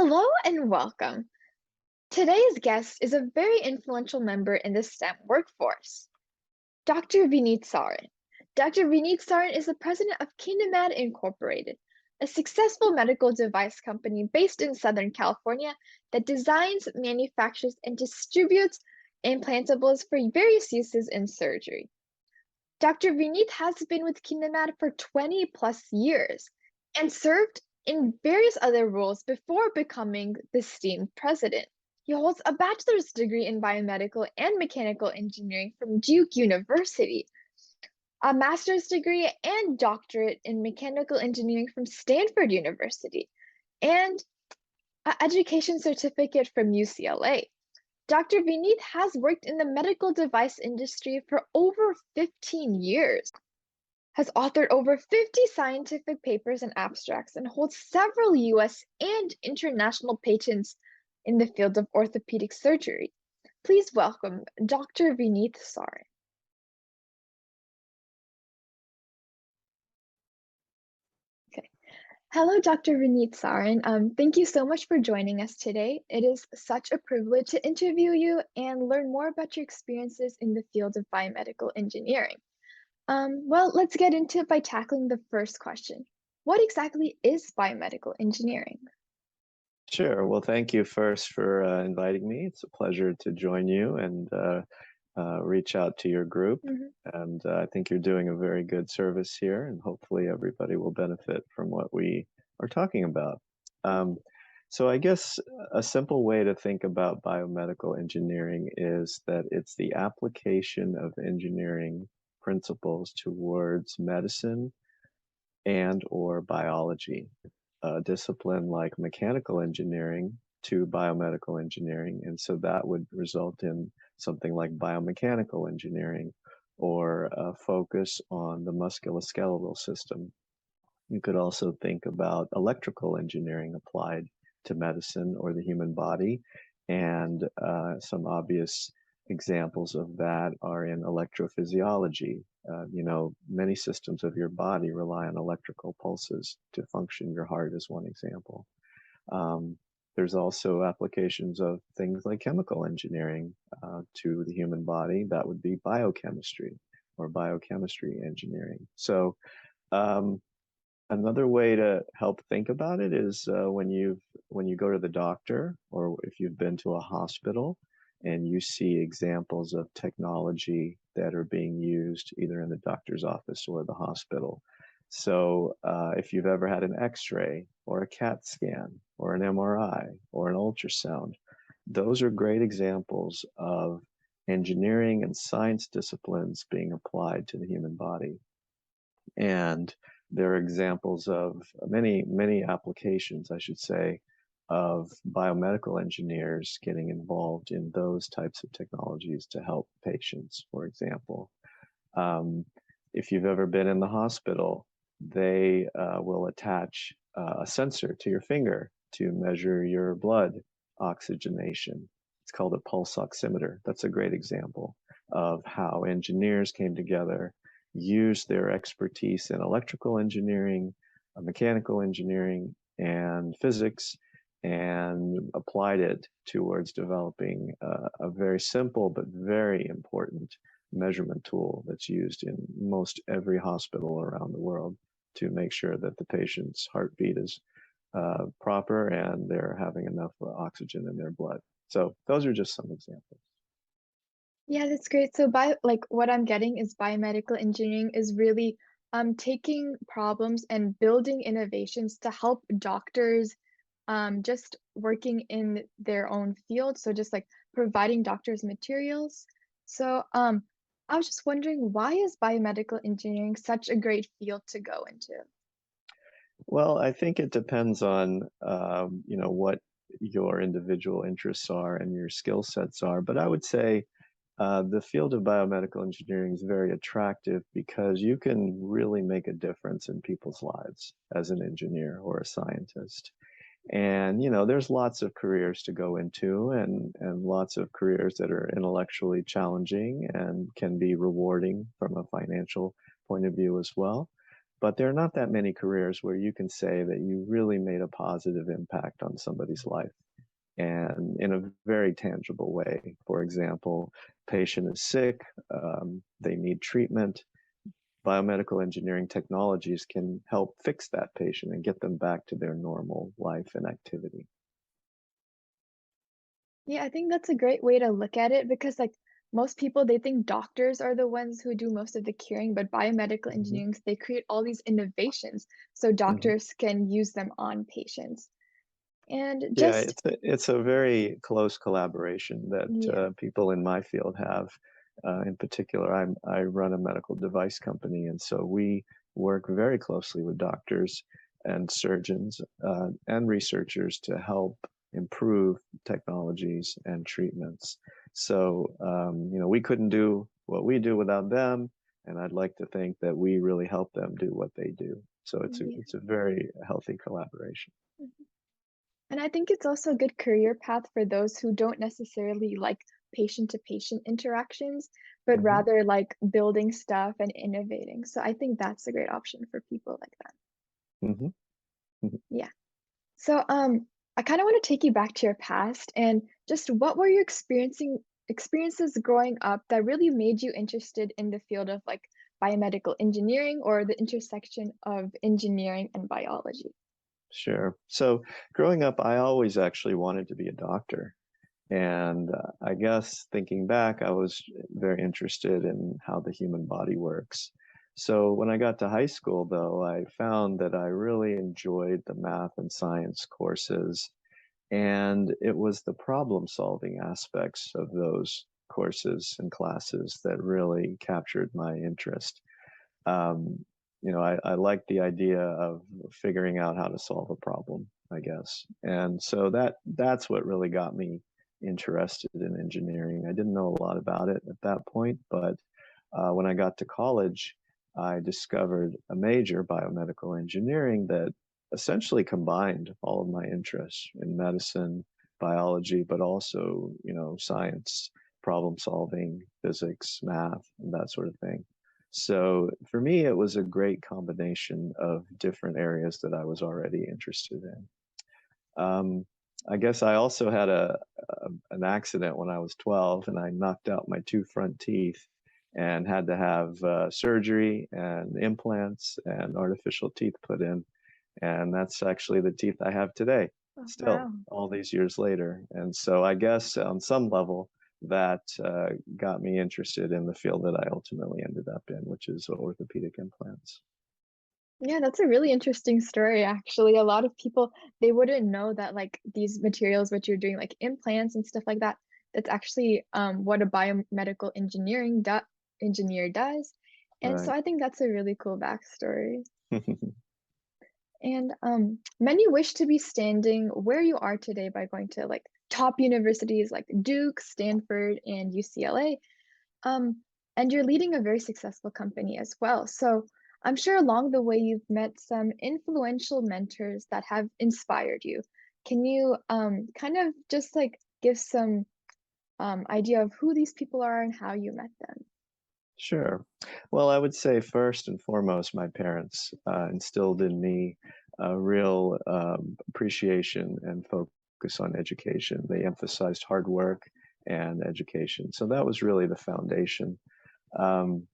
Hello and welcome. Today's guest is a very influential member in the STEM workforce, Dr. Vineet Sarin. Dr. Vineet Sarin is the president of Kinamed Incorporated, a successful medical device company based in Southern California that designs, manufactures, and distributes implantables for various uses in surgery. Dr. Vineet has been with Kinamed for 20 plus years and served in various other roles before becoming the esteemed president. He holds a bachelor's degree in biomedical and mechanical engineering from Duke University, a master's degree and doctorate in mechanical engineering from Stanford University, and an education certificate from UCLA. Dr. Vineet has worked in the medical device industry for over 15 years, has authored over 50 scientific papers and abstracts, and holds several US and international patents in the field of orthopedic surgery. Please welcome Dr. Vineet Sarin. Okay. Hello, Dr. Vineet Sarin. Thank you so much for joining us today. It is such a privilege to interview you and learn more about your experiences in the field of biomedical engineering. Well, let's get into it by tackling the first question. What exactly is biomedical engineering? Sure. Well, thank you first for inviting me. It's a pleasure to join you and reach out to your group. Mhm. And I think you're doing a very good service here, and hopefully everybody will benefit from what we are talking about. Um, so I guess a simple way to think about biomedical engineering is that it's the application of engineering principles towards medicine and or biology. A discipline like mechanical engineering to biomedical engineering. And so that would result in something like biomechanical engineering or a focus on the musculoskeletal system. You could also think about electrical engineering applied to medicine or the human body. And some obvious examples of that are in electrophysiology. Many systems of your body rely on electrical pulses to function. Your heart is one example. Um, there's also applications of things like chemical engineering to the human body. That would be biochemistry or biochemistry engineering. So um, another way to help think about it is when you go to the doctor or if you've been to a hospital and you see examples of technology that are being used either in the doctor's office or the hospital. So if you've ever had an X-ray or a CAT scan or an MRI or an ultrasound, those are great examples of engineering and science disciplines being applied to the human body. And there are examples of many applications, I should say, of biomedical engineers getting involved in those types of technologies to help patients, for example. Um, if you've ever been in the hospital, they will attach a sensor to your finger to measure your blood oxygenation. It's called a pulse oximeter. That's a great example of how engineers came together, used their expertise in electrical engineering, mechanical engineering, and physics, and applied it towards developing a very simple but very important measurement tool that's used in most every hospital around the world to make sure that the patient's heartbeat is proper and they're having enough oxygen in their blood. So those are just some examples. Yeah, that's great. So what I'm getting is biomedical engineering is really taking problems and building innovations to help doctors just working in their own field. So just like providing doctors materials. So I was just wondering, why is biomedical engineering such a great field to go into? Well, I think it depends on what your individual interests are and your skill sets are. But I would say the field of biomedical engineering is very attractive because you can really make a difference in people's lives as an engineer or a scientist. And there's lots of careers to go into and lots of careers that are intellectually challenging and can be rewarding from a financial point of view as well. but there are not that many careers where you can say that you really made a positive impact on somebody's life and in a very tangible way. For example, patient is sick, they need treatment. Biomedical engineering technologies can help fix that patient and get them back to their normal life and activity. Yeah, I think that's a great way to look at it because like most people they think doctors are the ones who do most of the curing, but biomedical Hmm. engineering they create all these innovations so Hmm. doctors can use them on patients. And Yeah, just it's a very close collaboration that yeah, people in my field have. In particular, I run a medical device company, and so we work very closely with doctors and surgeons and researchers to help improve technologies and treatments. So, we couldn't do what we do without them, and I'd like to think that we really help them do what they do. So yeah. it's a very healthy collaboration. Mhm. And I think it's also a good career path for those who don't necessarily like patient to patient interactions, but Hmm. rather like building stuff and innovating. So I think that's a great option for people like that. Hmm. Yeah. So I kind of want to take you back to your past and just what were your experiences growing up that really made you interested in the field of like biomedical engineering or the intersection of engineering and biology? Sure. So growing up, I always actually wanted to be a doctor. And I guess thinking back, I was very interested in how the human body works. So when I got to high school, though, I found that I really enjoyed the math and science courses. And it was the problem solving aspects of those courses and classes that really captured my interest. um, I like the idea of figuring out how to solve a problem, I guess. And so that's what really got me interested in engineering. I didn't know a lot about it at that point, but when I got to college, I discovered a major, biomedical engineering, that essentially combined all of my interests in medicine, biology, but also, science, problem solving, physics, math, and that sort of thing. So for me, it was a great combination of different areas that I was already interested in. Um, I guess I also had an accident when I was 12, and I knocked out my two front teeth and had to have surgery and implants and artificial teeth put in. And that's actually the teeth I have today, Oh, still, wow. all these years later. And so I guess on some level, that got me interested in the field that I ultimately ended up in, which is orthopedic implants. Yeah, that's a really interesting story, actually. A lot of people, they wouldn't know that like these materials, what you're doing, like implants and stuff like that, that's actually what a biomedical engineer does. And so Right. I think that's a really cool backstory. And many wish to be standing where you are today by going to like top universities like Duke, Stanford, and UCLA. Um, and you're leading a very successful company as well. So I'm sure along the way you've met some influential mentors that have inspired you. Can you kind of just like give some idea of who these people are and how you met them? Sure. Well, I would say first and foremost, my parents instilled in me a real appreciation and focus on education. They emphasized hard work and education. So that was really the foundation. Um,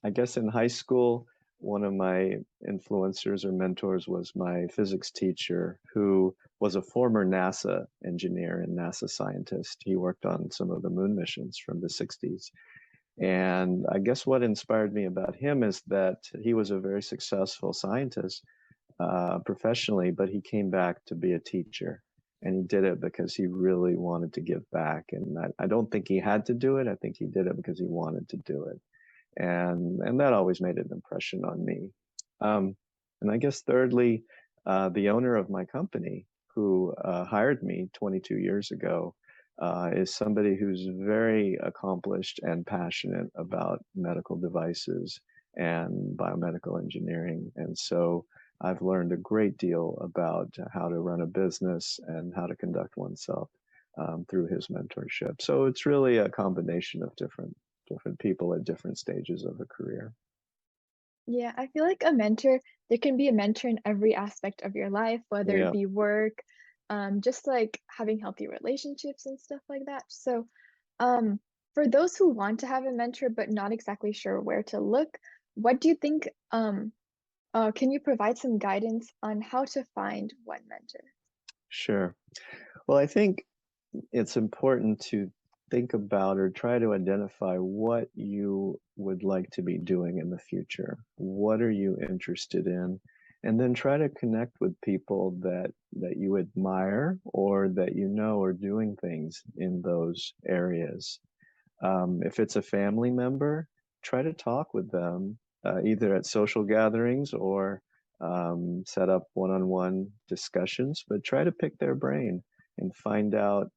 I guess in high school, one of my influencers or mentors was my physics teacher, who was a former NASA engineer and NASA scientist. He worked on some of the moon missions from the 60s. And I guess what inspired me about him is that he was a very successful scientist professionally, but he came back to be a teacher. And he did it because he really wanted to give back. And I don't think he had to do it. I think he did it because he wanted to do it. And that always made an impression on me. Um, and I guess thirdly, the owner of my company, who hired me 22 years ago, is somebody who's very accomplished and passionate about medical devices and biomedical engineering. And so I've learned a great deal about how to run a business and how to conduct oneself through his mentorship. So it's really a combination of different people at different stages of a career. Yeah, I feel like a mentor, there can be a mentor in every aspect of your life, whether it Yeah, be work, just like having healthy relationships and stuff like that. So, um, for those who want to have a mentor but not exactly sure where to look, what do you think, can you provide some guidance on how to find one mentor? sure. Well, I think it's important to think about or try to identify what you would like to be doing in the future. What are you interested in? And then try to connect with people that you admire or that you know are doing things in those areas. If it's a family member, try to talk with them either at social gatherings or set up one-on-one discussions, but try to pick their brain and find out,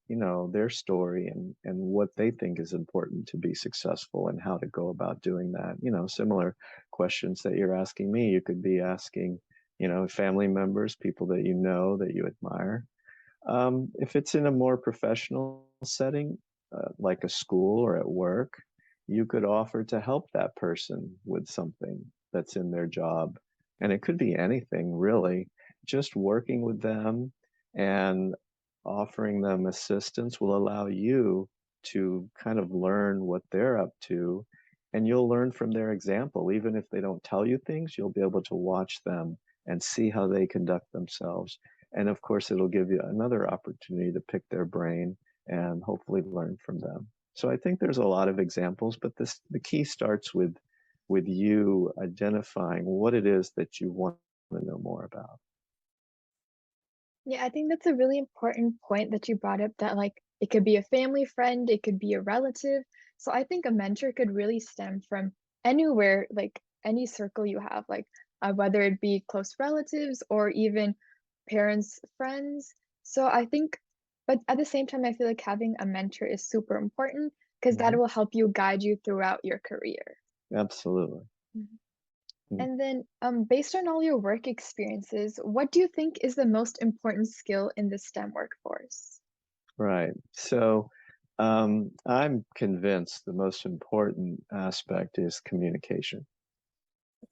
their story and what they think is important to be successful and how to go about doing that. Similar questions that you're asking me, you could be asking, family members, people that you admire. If it's in a more professional setting, like a school or at work, you could offer to help that person with something that's in their job. And it could be anything really. Just working with them and offering them assistance will allow you to kind of learn what they're up to. And you'll learn from their example. Even if they don't tell you things, you'll be able to watch them and see how they conduct themselves. And of course, it'll give you another opportunity to pick their brain and hopefully learn from them. So I think there's a lot of examples, but the key starts with you identifying what it is that you want to know more about. Yeah, I think that's a really important point that you brought up that like it could be a family friend, it could be a relative. So I think a mentor could really stem from anywhere, like any circle you have, like whether it be close relatives or even parents, friends. So I think, but at the same time, I feel like having a mentor is super important because that Hmm. will help you guide you throughout your career. Absolutely. Mhm. Mm. And then, based on all your work experiences, what do you think is the most important skill in the STEM workforce? Right. So I'm convinced the most important aspect is communication.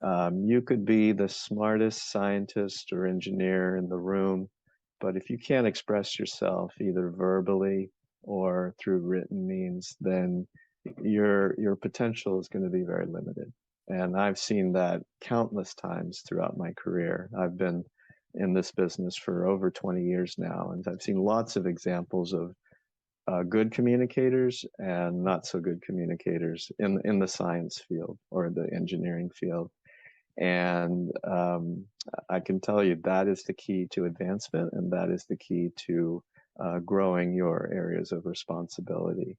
You could be the smartest scientist or engineer in the room, but if you can't express yourself either verbally or through written means, then your potential is going to be very limited. And I've seen that countless times throughout my career. I've been in this business for over 20 years now, and I've seen lots of examples of good communicators and not so good communicators in the science field or the engineering field. And I can tell you that is the key to advancement, and that is the key to growing your areas of responsibility.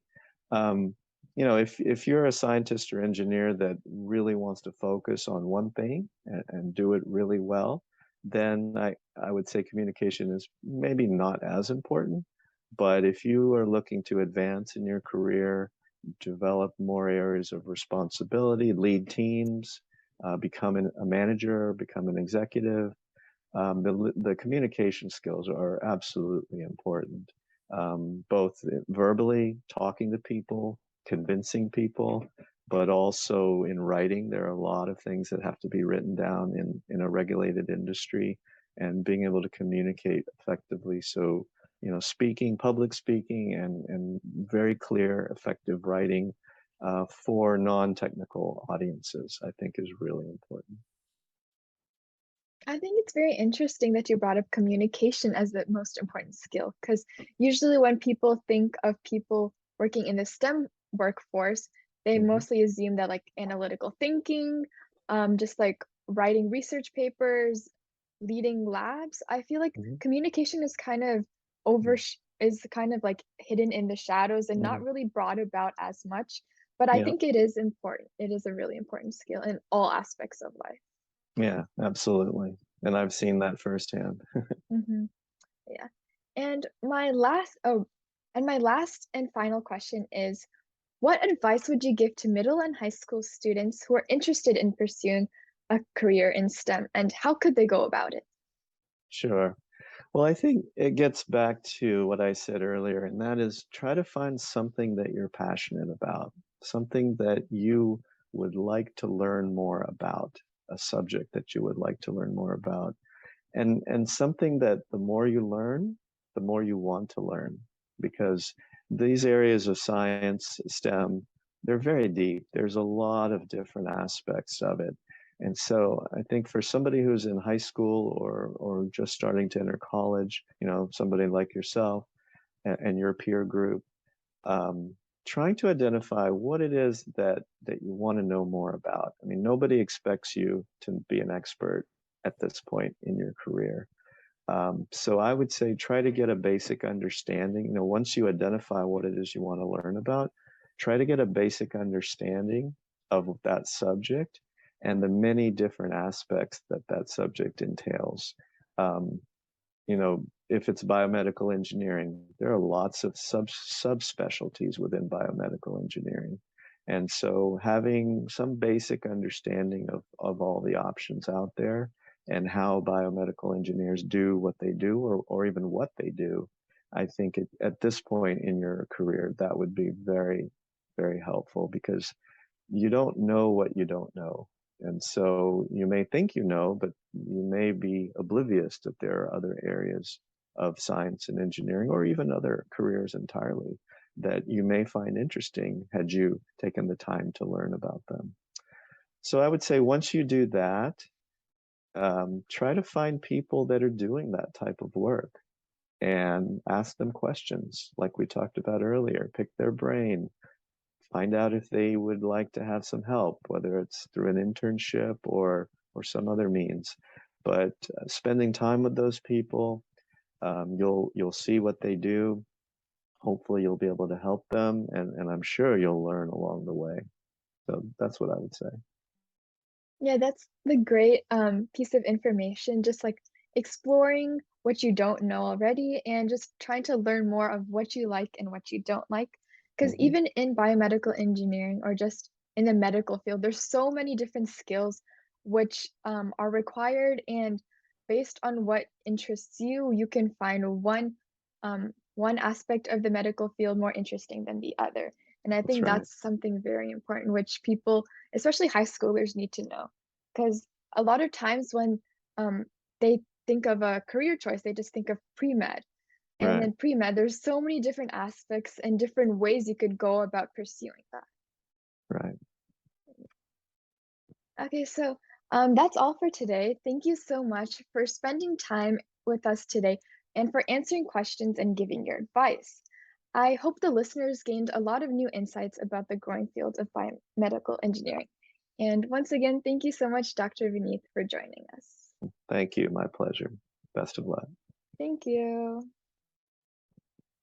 Um, if you're a scientist or engineer that really wants to focus on one thing and do it really well, then I would say communication is maybe not as important. But if you are looking to advance in your career, develop more areas of responsibility, lead teams, become a manager, become an executive, the communication skills are absolutely important, both verbally, talking to people, convincing people, but also in writing. There are a lot of things that have to be written down in a regulated industry, and being able to communicate effectively. So, speaking, public speaking, and very clear, effective writing for non-technical audiences, I think is really important. I think it's very interesting that you brought up communication as the most important skill, because usually when people think of people working in the STEM workforce, they Hmm. mostly assume that like analytical thinking, just like writing research papers, leading labs. I feel like Hmm. communication is kind of is kind of like hidden in the shadows and not Hmm. really brought about as much. But I Yeah. think it is important. It is a really important skill in all aspects of life. Yeah, absolutely. And I've seen that firsthand. Mhm. Yeah. And my last and final question is, what advice would you give to middle and high school students who are interested in pursuing a career in STEM, and how could they go about it? Sure. Well, I think it gets back to what I said earlier, and that is try to find something that you're passionate about, something that you would like to learn more about. a subject that you would like to learn more about. And something that the more you learn, the more you want to learn, because these areas of science, STEM, they're very deep. There's a lot of different aspects of it. And so I think for somebody who's in high school or just starting to enter college, somebody like yourself and your peer group, um, trying to identify what it is that you want to know more about. I mean, nobody expects you to be an expert at this point in your career. So I would say try to get a basic understanding. Once you identify what it is you want to learn about, try to get a basic understanding of that subject and the many different aspects that that subject entails. Um, if it's biomedical engineering, there are lots of subspecialties within biomedical engineering. And so having some basic understanding of all the options out there and how biomedical engineers do what they do or even what they do, I think at this point in your career, that would be very, very helpful because you don't know what you don't know. And so you may think you know, but you may be oblivious that there are other areas of science and engineering, or even other careers entirely, that you may find interesting had you taken the time to learn about them. So I would say once you do that, try to find people that are doing that type of work and ask them questions like we talked about earlier. Pick their brain, find out if they would like to have some help, whether it's through an internship or some other means. But spending time with those people, you'll see what they do. Hopefully, you'll be able to help them, and I'm sure you'll learn along the way. So that's what I would say. Yeah, that's the great piece of information, just like exploring what you don't know already and just trying to learn more of what you like and what you don't like. Because Hmm. even in biomedical engineering or just in the medical field, there's so many different skills which are required, and based on what interests you, you can find one aspect of the medical field more interesting than the other. And I That's think right. that's something very important, which people, especially high schoolers, need to know. Because a lot of times when they think of a career choice, they just think of pre-med. And Right. in pre-med, there's so many different aspects and different ways you could go about pursuing that. Right. Okay, so that's all for today. Thank you so much for spending time with us today and for answering questions and giving your advice. I hope the listeners gained a lot of new insights about the growing field of biomedical engineering. And once again, thank you so much, Dr. Vineet, for joining us. Thank you. My pleasure. Best of luck. Thank you.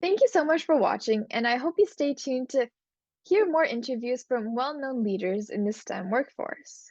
Thank you so much for watching, and I hope you stay tuned to hear more interviews from well known leaders in the STEM workforce.